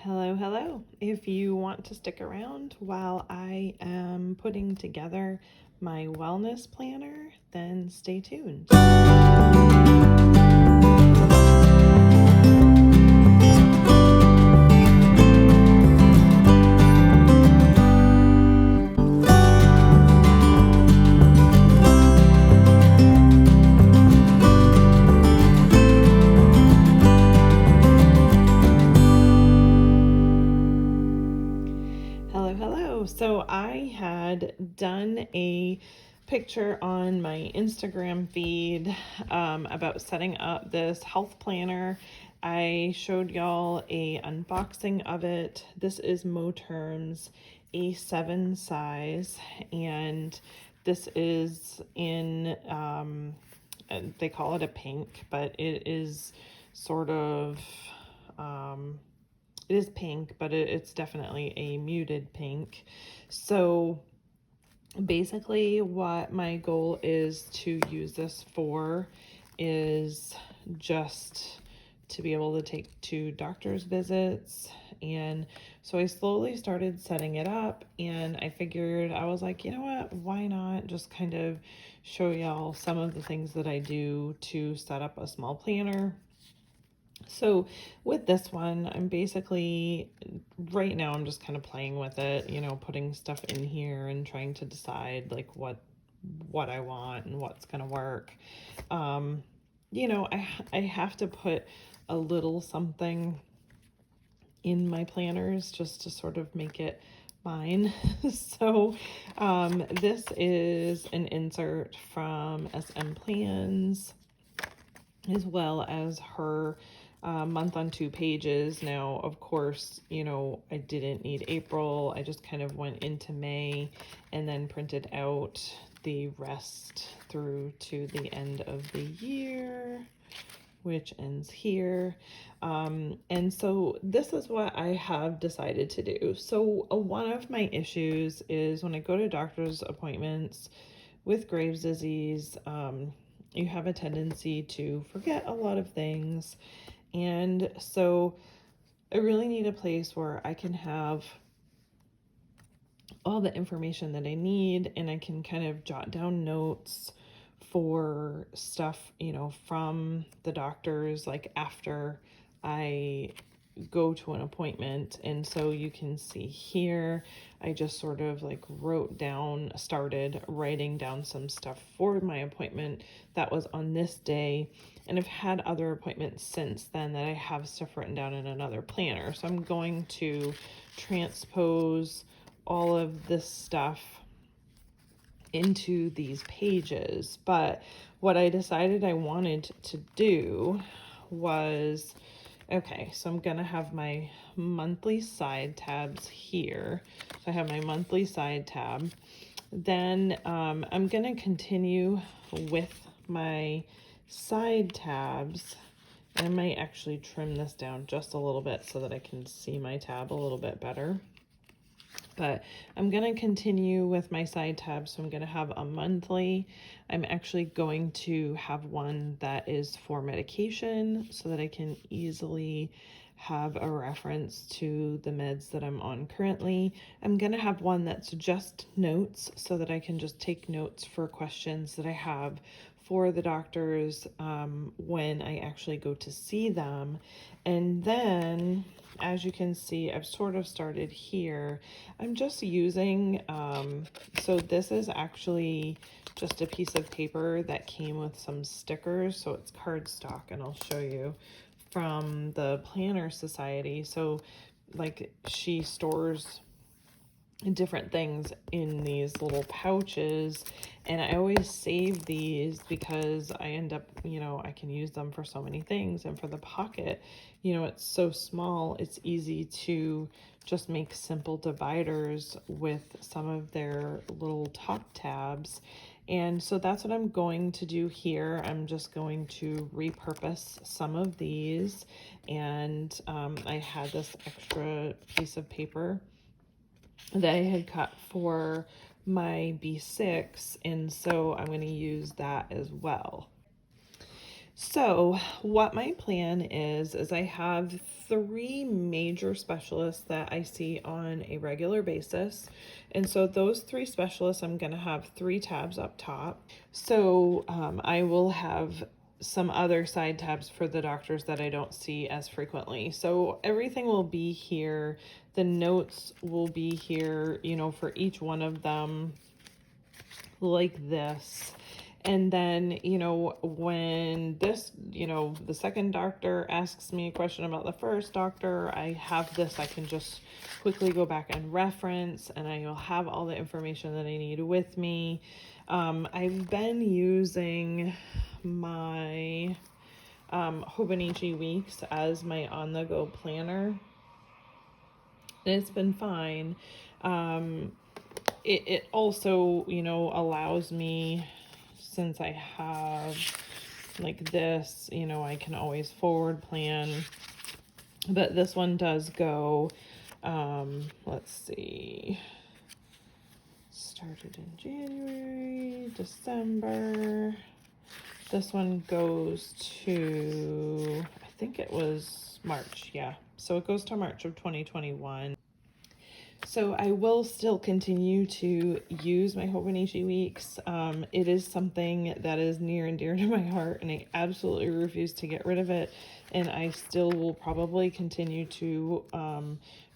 Hello, hello. If you want to stick around while I am putting together my wellness planner, then stay tuned. Hello, hello. So I had done a picture on my Instagram feed about setting up this health planner. I showed y'all a unboxing of it. This is Moterm's A7 size, and this is in they call it a pink, but it is sort of it is pink, but it's definitely a muted pink. So basically what my goal is to use this for is just to be able to take 2 doctor's visits. And so I slowly started setting it up, and I figured, I was like, you know what, why not just kind of show y'all some of the things that I do to set up a small planner. So with this one, I'm basically, right now I'm just kind of playing with it, putting stuff in here and trying to decide like what I want and what's going to work. I have to put a little something in my planners just to sort of make it mine. So this is an insert from SM Plans, as well as her month on 2 pages. Now, of course, I didn't need April. I just kind of went into May and then printed out the rest through to the end of the year, which ends here. And so this is what I have decided to do. So one of my issues is when I go to doctor's appointments with Graves' disease, you have a tendency to forget a lot of things. And so I really need a place where I can have all the information that I need, and I can kind of jot down notes for stuff, from the doctors, like after I go to an appointment. And so you can see here, I just sort of like started writing down some stuff for my appointment that was on this day. And I've had other appointments since then that I have stuff written down in another planner. So I'm going to transpose all of this stuff into these pages. But what I decided I wanted to do was, okay, so I'm gonna have my monthly side tabs here. So I have my monthly side tab. Then I'm gonna continue with my side tabs. I might actually trim this down just a little bit so that I can see my tab a little bit better. But I'm going to continue with my side tabs. So I'm going to have a monthly. I'm actually going to have one that is for medication so that I can easily have a reference to the meds that I'm on currently. I'm going to have one that's just notes so that I can just take notes for questions that I have for the doctors when I actually go to see them. And then, as you can see, I've sort of started here. I'm just using, so this is actually just a piece of paper that came with some stickers. So it's cardstock, and I'll show you, from the Planner Society. So like, she stores different things in these little pouches, and I always save these because I end up, I can use them for so many things. And for the pocket, it's so small, it's easy to just make simple dividers with some of their little top tabs. And so that's what I'm going to do here. I'm just going to repurpose some of these. And I had this extra piece of paper that I had cut for my B6, and so I'm going to use that as well. So what my plan is I have 3 major specialists that I see on a regular basis. And so those 3 specialists, I'm going to have 3 tabs up top. So I will have some other side tabs for the doctors that I don't see as frequently. So everything will be here. The notes will be here, for each one of them, like this. And then, when this, the second doctor asks me a question about the first doctor, I have this, I can just quickly go back and reference, and I will have all the information that I need with me. I've been using my Hobonichi Weeks as my on-the-go planner. And it's been fine. It also, allows me, since I have like this, I can always forward plan. But this one does go, let's see, started in January, December. This one goes to, I think it was March, yeah. So it goes to March of 2021. So I will still continue to use my Hobonichi Weeks. It is something that is near and dear to my heart, and I absolutely refuse to get rid of it. And I still will probably continue to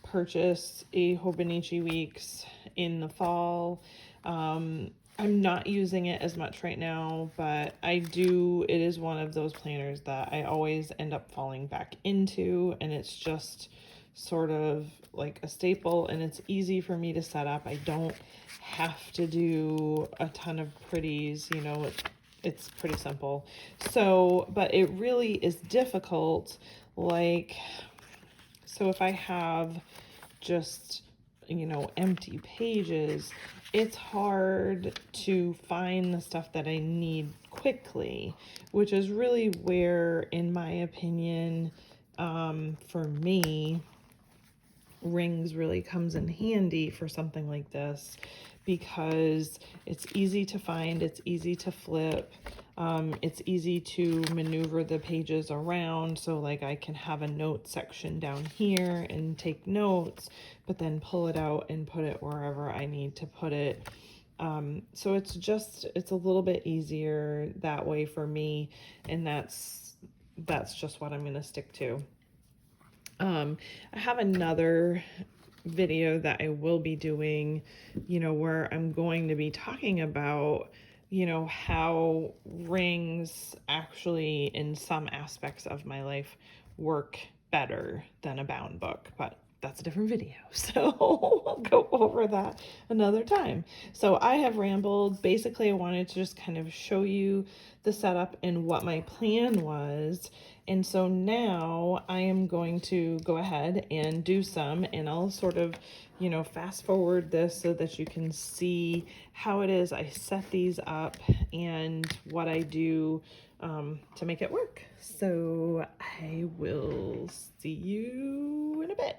purchase a Hobonichi Weeks in the fall. I'm not using it as much right now, but it is one of those planners that I always end up falling back into, and it's just sort of like a staple, and it's easy for me to set up. I don't have to do a ton of pretties, it's pretty simple. So, but it really is difficult. So if I have just, empty pages, it's hard to find the stuff that I need quickly, which is really where, in my opinion, for me, rings really comes in handy for something like this, because it's easy to find, it's easy to flip, it's easy to maneuver the pages around. So like I can have a note section down here and take notes, but then pull it out and put it wherever I need to put it. So it's a little bit easier that way for me, and that's just what I'm going to stick to. I have another video that I will be doing, where I'm going to be talking about, how rings actually in some aspects of my life work better than a bound book, but that's a different video. So I'll go over that another time. So I have rambled. Basically, I wanted to just kind of show you the setup and what my plan was. And so now I am going to go ahead and do some, and I'll sort of, fast forward this so that you can see how it is I set these up and what I do to make it work. So I will see you in a bit.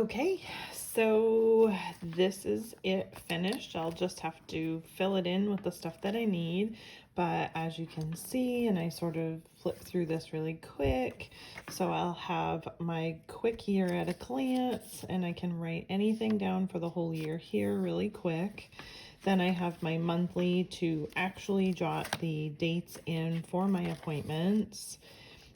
Okay, so this is it finished. I'll just have to fill it in with the stuff that I need. But as you can see, and I sort of flip through this really quick, so I'll have my quick year at a glance, and I can write anything down for the whole year here really quick. Then I have my monthly to actually jot the dates in for my appointments.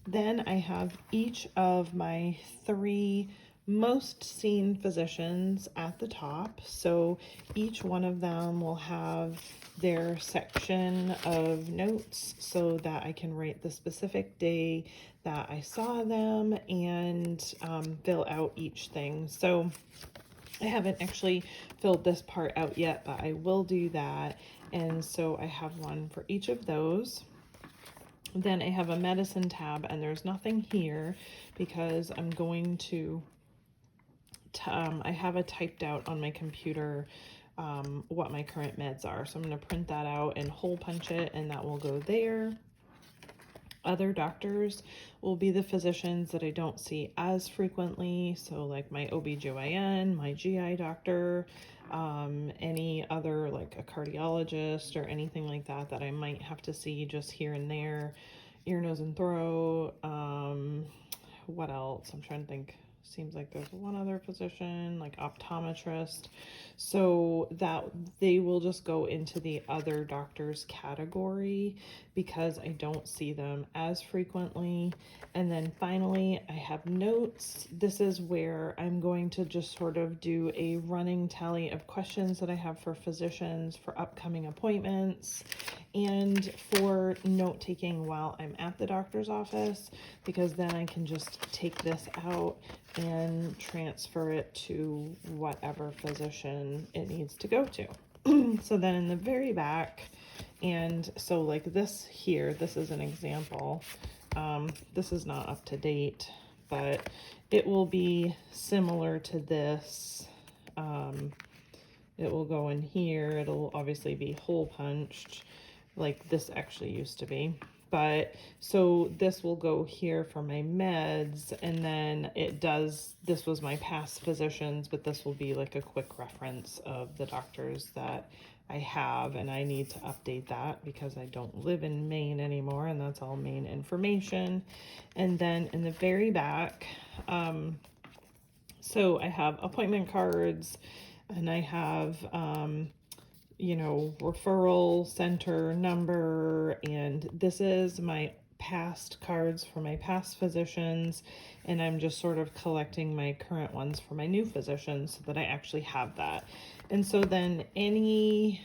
Then I have each of my 3 most seen physicians at the top. So each one of them will have their section of notes so that I can write the specific day that I saw them and fill out each thing. So I haven't actually filled this part out yet, but I will do that. And so I have one for each of those. Then I have a medicine tab, and there's nothing here because I'm going to, I have it typed out on my computer what my current meds are. So I'm going to print that out and hole punch it, and that will go there. Other doctors will be the physicians that I don't see as frequently. So like my OBGYN, my GI doctor, any other like a cardiologist or anything like that that I might have to see just here and there. Ear, nose, and throat. What else? I'm trying to think. Seems like there's one other physician, like optometrist. So that they will just go into the other doctors category because I don't see them as frequently. And then finally, I have notes. This is where I'm going to just sort of do a running tally of questions that I have for physicians for upcoming appointments and for note taking while I'm at the doctor's office, because then I can just take this out and transfer it to whatever physician it needs to go to. So then in the very back, and so like this here, this is an example. This is not up to date, but it will be similar to this. It will go in here. It'll obviously be hole punched like this actually used to be. But so this will go here for my meds, and then it does, this was my past physicians, but this will be like a quick reference of the doctors that I have, and I need to update that because I don't live in Maine anymore, and that's all Maine information. And then in the very back, so I have appointment cards, and I have you know, referral center number, and this is my past cards for my past physicians, and I'm just sort of collecting my current ones for my new physicians so that I actually have that. And so then any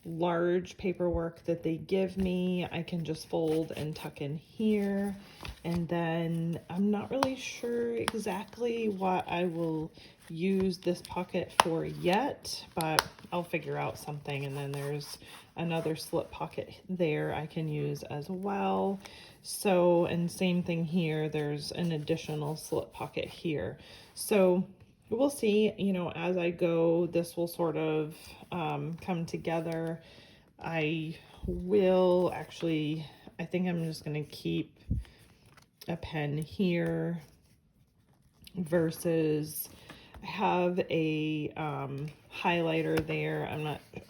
large paperwork that they give me, I can just fold and tuck in here. And then I'm not really sure exactly what I will use this pocket for yet, but I'll figure out something. And then there's another slip pocket there I can use as well. So, and same thing here, there's an additional slip pocket here. So we'll see, you know, as I go, this will sort of come together. I will actually, I think I'm just going to keep a pen here versus I have a highlighter there.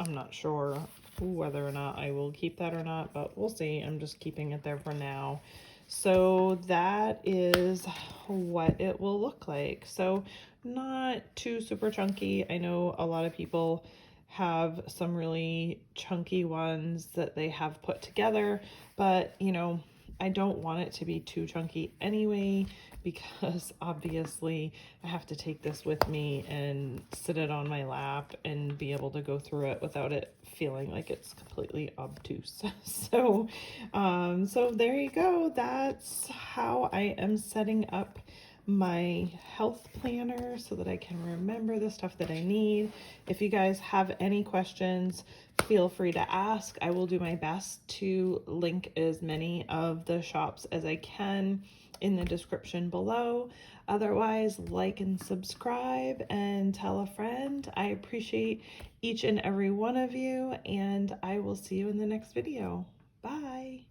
I'm not sure whether or not I will keep that or not, but we'll see. I'm just keeping it there for now. So that is what it will look like. So not too super chunky. I know a lot of people have some really chunky ones that they have put together, but you know, I don't want it to be too chunky anyway, because obviously I have to take this with me and sit it on my lap and be able to go through it without it feeling like it's completely obtuse. So there you go. That's how I am setting up my health planner so that I can remember the stuff that I need. If you guys have any questions, feel free to ask. I will do my best to link as many of the shops as I can in the description below. Otherwise, like and subscribe and tell a friend. I appreciate each and every one of you, and I will see you in the next video. Bye.